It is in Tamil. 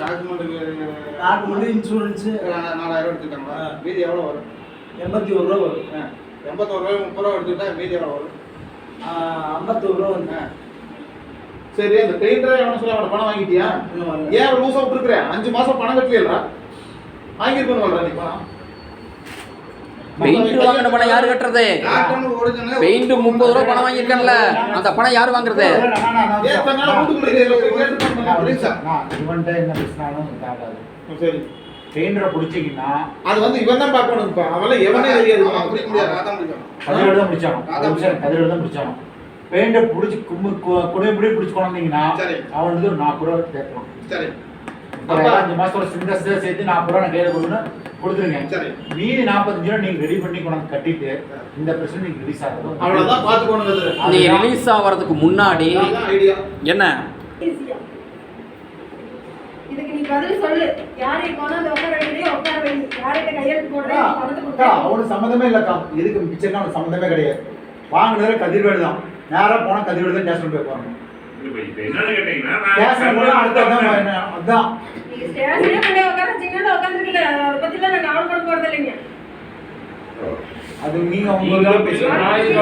டாக்குமெண்ட் இன்சூரன்ஸ் 4000 எடுத்துட்டாங்க. மீதி எவ்வளவு வரும்? 81 ரூபா வரும். 81 ரூபாய் 30 ரூபா எடுத்துட்டா மீதி எவ்வளவு வரும்? 51 ரூபா வந்து. சரி, அந்த பெயிண்டர் எவன சொல்ல அவன பணம் வாங்கிட்டியா? ஏன் லூசா விட்டுருக்கற? 5 மாசம் பணம் கட்டலையா? வாங்கிருக்கணும் வல்றா நீ பணம். பெயிண்ட் வாங்கின பணம் யாரு கட்டுறது? பெயிண்ட் 30 ரூபா பணம் வாங்கிருக்கல, அந்த பணம் யாரு வாங்குறது? ஏத்தனால வீட்டுக்குள்ள கேட்டு பண்ணலாம் புரியுதா? இவன்ட்ட என்ன பேசினாலும் தாகாது. சரி, பெயிண்டரை பிடிச்சிக்கினா அது வந்து இவன் தான் பார்க்கணும்ப்பா. அவள எவனே தெரியாது. அப்படி முடியாது. அதான் முடியும். கதிரோட தான் பிடிச்சானோ. கதிரோட தான் பிடிச்சானோ. பெயிண்டை பிடிச்சி குடிய பிடிச்சி கொண்டீங்கன்னா அவனுக்கு ஒரு 40 ரூபா கேட்கலாம். சரி, அப்ப 5 மாசத்தோட சிண்டஸ் சேர்த்து 40 ரூபா நான் கையில கொடுத்துருங்க. சரி, மீதி 45 ரூபா நீங்க ரெடி பண்ணி கொண்டாந்து கட்டிட்டு இந்த பிரச்சனை நீங்க ரிலீஸ் ஆகும். அவ்வளவுதான் பாத்துக்கோங்க. நீ ரிலீஸ் ஆகிறதுக்கு முன்னாடி என்ன இதுக்கு நீ பதில் சொல்லு. யாரை கொண்டாந்து உட்கார வைக்கிறீங்க, உட்கார வைங்க. யார்கிட்ட கையெழுத்து போடுறீங்க, பணத்தை கொடுங்க. அவனுக்கு சம்மந்தமே இல்லக்கா. எதுக்கு மிச்சம் அவனுக்கு சம்மந்தமே கிடையாது. வாங்கினது கதிர்வேடு தான். நேரா போனா கதிர்வேடு தான் ஸ்டேஷன் போய் போறாங்க. என்னன்னு கேட்டீங்கன்னா ஸ்டேஷன் போனா அதான் நீங்க ஸ்டேஷனே பண்ணி உட்கார வச்சீங்கன்னா உட்காந்துருக்கல. அதை பத்திலாம் நான் கவலைப்பட போறது இல்லைங்க. அது நீங்க உங்க பேசுறீங்க.